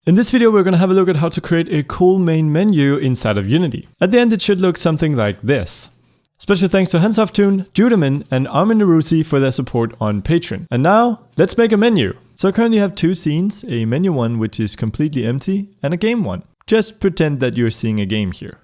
In this video, we're going to have a look at how to create a cool main menu inside of Unity. At the end, it should look something like this. Special thanks to HandsOffToon, Judaman, and Armin Narusi for their support on Patreon. And now, let's make a menu. So I currently have two scenes, a menu one which is completely empty, and a game one. Just pretend that you're seeing a game here.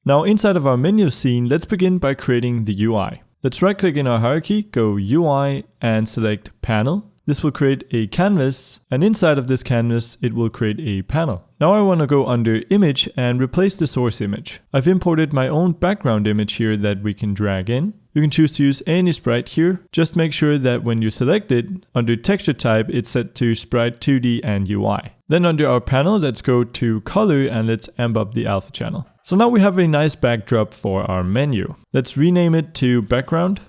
Now inside of our menu scene, let's begin by creating the UI. Let's right click in our hierarchy, go UI and select Panel. This will create a canvas, and inside of this canvas, it will create a panel. Now I want to go under Image and replace the source image. I've imported my own background image here that we can drag in. You can choose to use any sprite here. Just make sure that when you select it, under Texture Type, it's set to Sprite 2D and UI. Then under our panel, let's go to Color and let's amp up the alpha channel. So now we have a nice backdrop for our menu. Let's rename it to Background.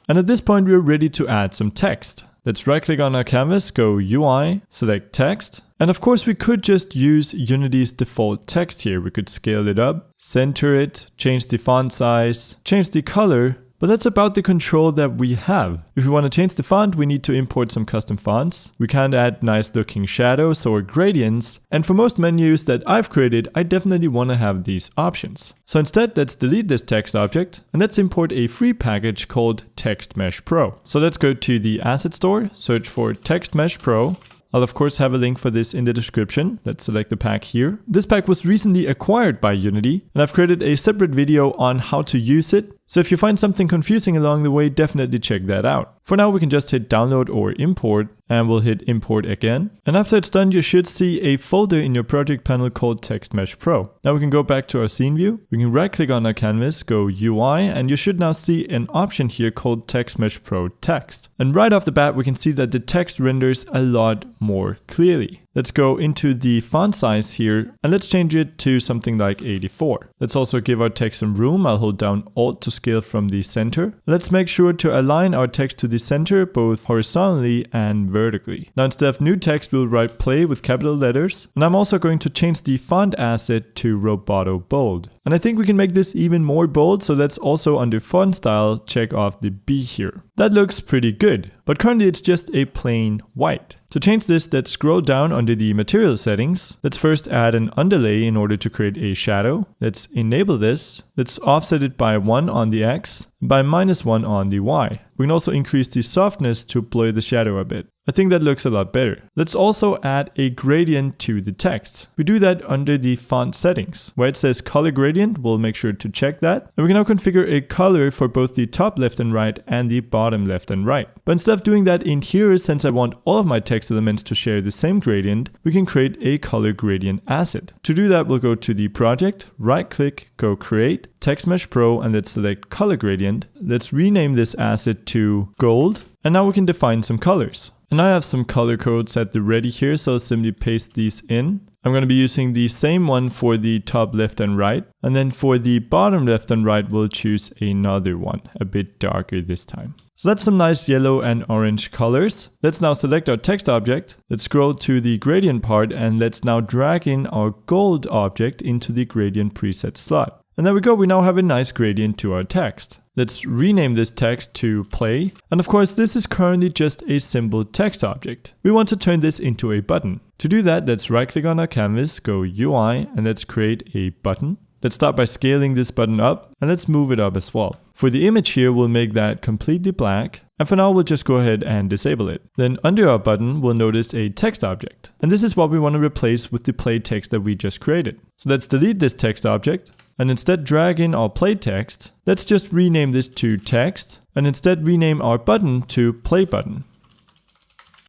And at this point, we're ready to add some text. Let's right click on our canvas, go UI, select text. And of course we could just use Unity's default text here. We could scale it up, center it, change the font size, change the color. But that's about the control that we have. If we want to change the font, we need to import some custom fonts. We can't add nice looking shadows or gradients. And for most menus that I've created, I definitely want to have these options. So instead, let's delete this text object and let's import a free package called TextMesh Pro. So let's go to the asset store, search for TextMesh Pro. I'll of course have a link for this in the description. Let's select the pack here. This pack was recently acquired by Unity, and I've created a separate video on how to use it. So if you find something confusing along the way, definitely check that out. For now, we can just hit download or import, and we'll hit import again. And after it's done, you should see a folder in your project panel called TextMesh Pro. Now we can go back to our scene view. We can right click on our canvas, go UI, and you should now see an option here called TextMesh Pro Text. And right off the bat, we can see that the text renders a lot more clearly. Let's go into the font size here and let's change it to something like 84. Let's also give our text some room. I'll hold down Alt to scale from the center. Let's make sure to align our text to the center both horizontally and vertically. Now instead of new text, we'll write play with capital letters. And I'm also going to change the font asset to Roboto Bold. And I think we can make this even more bold, so let's also under font style check off the B here. That looks pretty good, but currently it's just a plain white. To change this, let's scroll down under the material settings. Let's first add an underlay in order to create a shadow. Let's enable this. Let's offset it by 1 on the X, by -1 on the Y. We can also increase the softness to blur the shadow a bit. I think that looks a lot better. Let's also add a gradient to the text. We do that under the font settings. Where it says color gradient, we'll make sure to check that. And we can now configure a color for both the top left and right and the bottom left and right. But instead of doing that in here, since I want all of my text elements to share the same gradient, we can create a color gradient asset. To do that, we'll go to the project, right click, go create, TextMesh Pro, and let's select color gradient. Let's rename this asset to gold. And now we can define some colors. And I have some color codes at the ready here, so I'll simply paste these in. I'm going to be using the same one for the top left and right. And then for the bottom left and right, we'll choose another one, a bit darker this time. So that's some nice yellow and orange colors. Let's now select our text object. Let's scroll to the gradient part and let's now drag in our gold object into the gradient preset slot. And there we go, we now have a nice gradient to our text. Let's rename this text to play. And of course, this is currently just a simple text object. We want to turn this into a button. To do that, let's right click on our canvas, go UI, and let's create a button. Let's start by scaling this button up and let's move it up as well. For the image here, we'll make that completely black. And for now, we'll just go ahead and disable it. Then under our button, we'll notice a text object. And this is what we want to replace with the play text that we just created. So let's delete this text object and instead drag in our play text. Let's just rename this to text and instead rename our button to play button.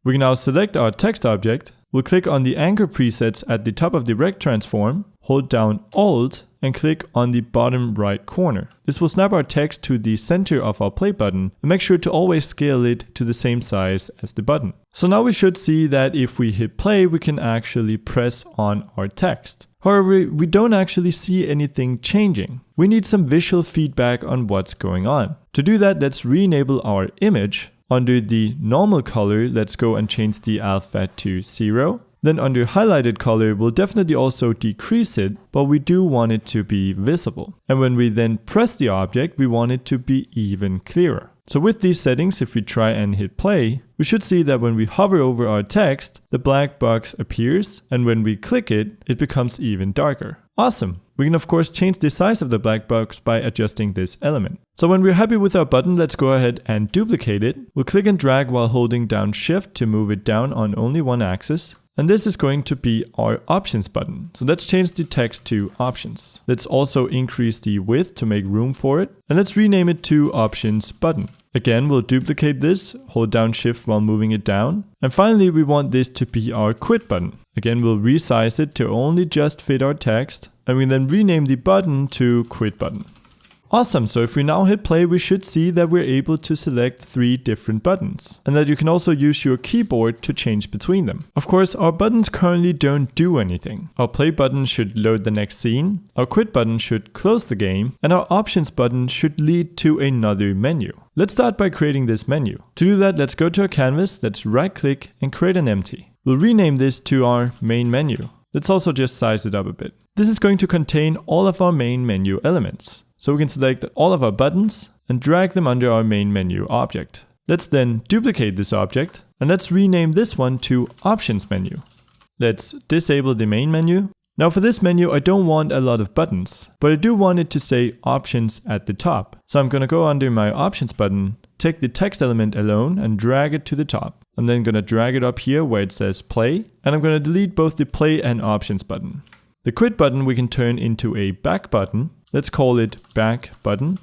We can now select our text object. We'll click on the anchor presets at the top of the rect transform, hold down Alt, and click on the bottom right corner. This will snap our text to the center of our play button and make sure to always scale it to the same size as the button. So now we should see that if we hit play, we can actually press on our text. However, we don't actually see anything changing. We need some visual feedback on what's going on. To do that, let's re-enable our image. Under the normal color, let's go and change the alpha to 0. Then under highlighted color, we'll definitely also decrease it, but we do want it to be visible. And when we then press the object, we want it to be even clearer. So with these settings, if we try and hit play, we should see that when we hover over our text, the black box appears, and when we click it, it becomes even darker. Awesome! We can of course change the size of the black box by adjusting this element. So when we're happy with our button, let's go ahead and duplicate it. We'll click and drag while holding down Shift to move it down on only one axis. And this is going to be our options button. So let's change the text to options. Let's also increase the width to make room for it. And let's rename it to options button. Again, we'll duplicate this, hold down Shift while moving it down. And finally, we want this to be our quit button. Again, we'll resize it to only just fit our text. And we then rename the button to quit button. Awesome, so if we now hit play, we should see that we're able to select 3 different buttons, and that you can also use your keyboard to change between them. Of course, our buttons currently don't do anything. Our play button should load the next scene, our quit button should close the game, and our options button should lead to another menu. Let's start by creating this menu. To do that, let's go to our canvas, let's right click and create an empty. We'll rename this to our main menu. Let's also just size it up a bit. This is going to contain all of our main menu elements. So we can select all of our buttons and drag them under our main menu object. Let's then duplicate this object and let's rename this one to Options Menu. Let's disable the main menu. Now for this menu, I don't want a lot of buttons, but I do want it to say Options at the top. So I'm going to go under my Options button, take the text element alone and drag it to the top. I'm then going to drag it up here where it says Play, and I'm going to delete both the Play and Options button. The Quit button we can turn into a back button. Let's call it back button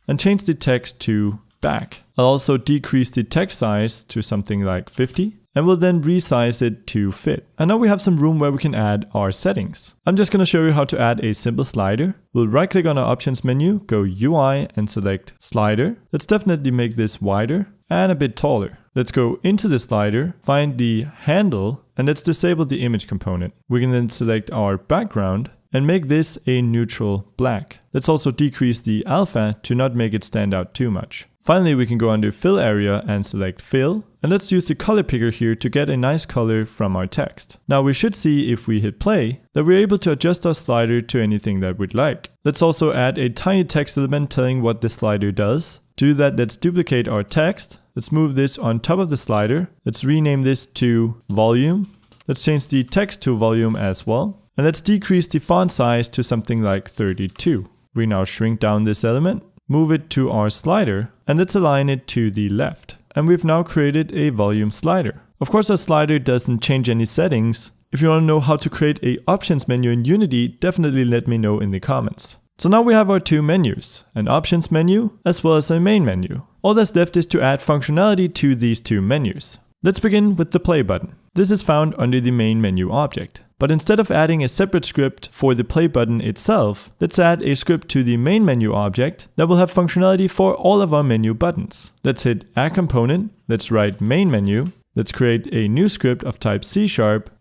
and change the text to back. I'll also decrease the text size to something like 50 and we'll then resize it to fit. And now we have some room where we can add our settings. I'm just going to show you how to add a simple slider. We'll right click on our options menu, go UI and select slider. Let's definitely make this wider and a bit taller. Let's go into the slider, find the handle and let's disable the image component. We can then select our background and make this a neutral black. Let's also decrease the alpha to not make it stand out too much. Finally, we can go under fill area and select fill. And let's use the color picker here to get a nice color from our text. Now we should see if we hit play that we're able to adjust our slider to anything that we'd like. Let's also add a tiny text element telling what the slider does. To do that, let's duplicate our text. Let's move this on top of the slider. Let's rename this to volume. Let's change the text to volume as well. And let's decrease the font size to something like 32. We now shrink down this element, move it to our slider, and let's align it to the left. And we've now created a volume slider. Of course, our slider doesn't change any settings. If you want to know how to create an options menu in Unity, definitely let me know in the comments. So now we have our 2 menus, an options menu as well as a main menu. All that's left is to add functionality to these 2 menus. Let's begin with the play button. This is found under the main menu object. But instead of adding a separate script for the play button itself, let's add a script to the main menu object that will have functionality for all of our menu buttons. Let's hit Add Component, let's write main menu, let's create a new script of type C#,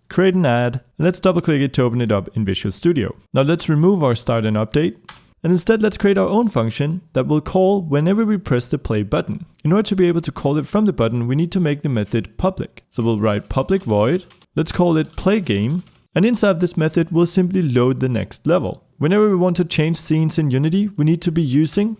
create an add, and let's double click it to open it up in Visual Studio. Now let's remove our start and update, and instead let's create our own function that will call whenever we press the play button. In order to be able to call it from the button, we need to make the method public. So we'll write public void, let's call it play game, and inside this method we'll simply load the next level. Whenever we want to change scenes in Unity, we need to be using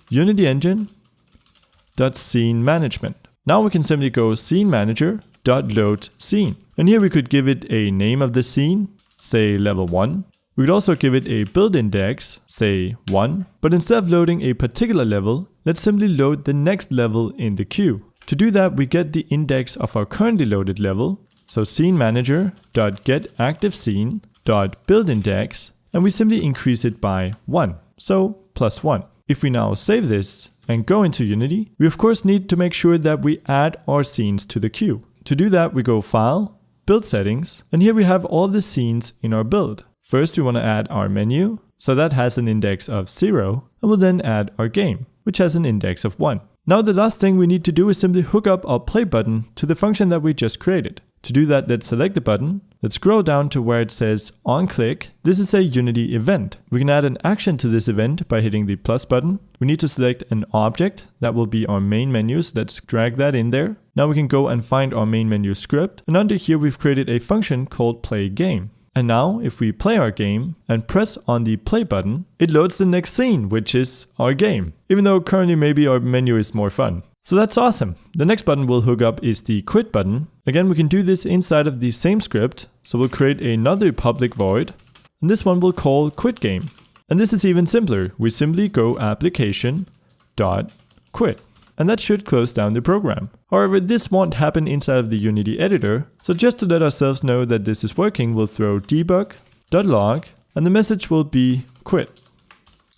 Unity Engine.scene management. Now we can simply go scene manager.load scene. And here we could give it a name of the scene, say level 1. We could also give it a build index, say 1. But instead of loading a particular level, let's simply load the next level in the queue. To do that, we get the index of our currently loaded level. So scene manager.getActiveScene.buildIndex, and we simply increase it by 1, so +1. If we now save this and go into Unity, we of course need to make sure that we add our scenes to the queue. To do that, we go File, Build Settings, and here we have all the scenes in our build. First, we want to add our menu, so that has an index of 0, and we'll then add our game, which has an index of 1. Now the last thing we need to do is simply hook up our play button to the function that we just created. To do that, let's select the button. Let's scroll down to where it says on click. This is a Unity event. We can add an action to this event by hitting the plus button. We need to select an object. That will be our main menu. So let's drag that in there. Now we can go and find our main menu script. And under here, we've created a function called play game. And now if we play our game and press on the play button, it loads the next scene, which is our game. Even though currently maybe our menu is more fun. So that's awesome. The next button we'll hook up is the quit button. Again, we can do this inside of the same script. So we'll create another public void, and this one we'll call quit game. And this is even simpler. We simply go application.quit. And that should close down the program. However, this won't happen inside of the Unity editor. So just to let ourselves know that this is working, we'll throw debug.log, and the message will be quit.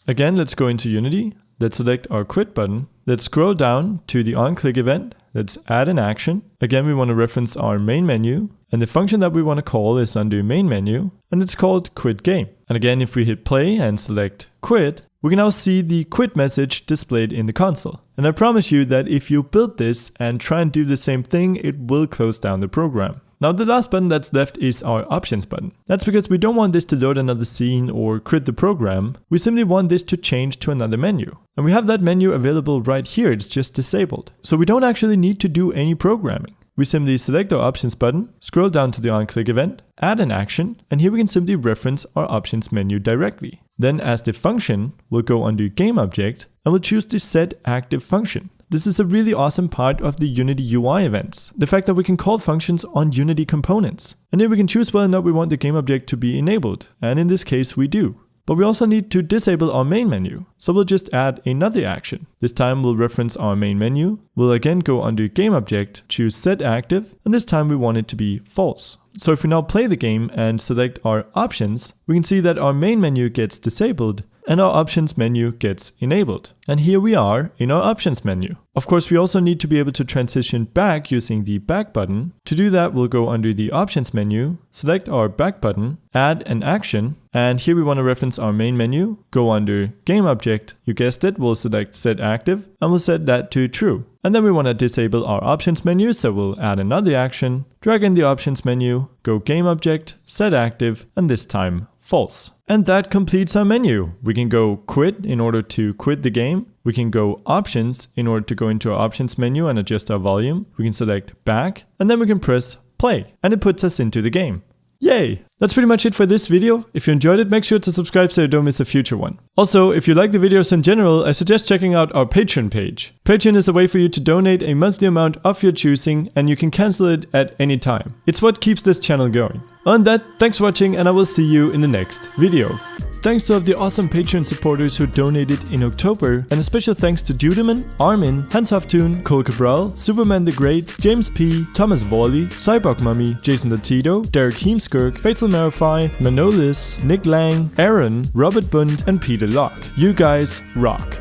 Again, let's go into Unity. Let's select our quit button. Let's scroll down to the onClick event. Let's add an action. Again, we want to reference our main menu, and the function that we want to call is under main menu, and it's called quit game. And again, if we hit play and select quit, we can now see the quit message displayed in the console. And I promise you that if you build this and try and do the same thing, it will close down the program. Now the last button that's left is our options button. That's because we don't want this to load another scene or quit the program. We simply want this to change to another menu. And we have that menu available right here, it's just disabled. So we don't actually need to do any programming. We simply select our options button, scroll down to the onClick event, add an action, and here we can simply reference our options menu directly. Then as the function, we'll go under game object and we'll choose the set active function. This is a really awesome part of the Unity UI events. The fact that we can call functions on Unity components. And then we can choose whether or not we want the game object to be enabled. And in this case, we do. But we also need to disable our main menu. So we'll just add another action. This time we'll reference our main menu. We'll again go under game object, choose set active, and this time we want it to be false. So if we now play the game and select our options, we can see that our main menu gets disabled and our options menu gets enabled. And here we are in our options menu. Of course, we also need to be able to transition back using the back button. To do that, we'll go under the options menu, select our back button, add an action, and here we want to reference our main menu, go under game object, you guessed it, we'll select set active, and we'll set that to true. And then we want to disable our options menu, so we'll add another action, drag in the options menu, go game object, set active, and this time false. And that completes our menu. We can go quit in order to quit the game. We can go options in order to go into our options menu and adjust our volume. We can select back, and then we can press play, and it puts us into the game. Yay! That's pretty much it for this video. If you enjoyed it, make sure to subscribe so you don't miss a future one. Also, if you like the videos in general, I suggest checking out our Patreon page. Patreon is a way for you to donate a monthly amount of your choosing, and you can cancel it at any time. It's what keeps this channel going. On that, thanks for watching, and I will see you in the next video. Thanks to all of the awesome Patreon supporters who donated in October, and a special thanks to Dudeman, Armin, Hansoftune, Cole Cabral, Superman the Great, James P, Thomas Vorley, Cyborg Mummy, Jason Latito, Derek Heemskirk, Fatal Marify, Manolis, Nick Lang, Aaron, Robert Bund, and Peter Locke. You guys rock!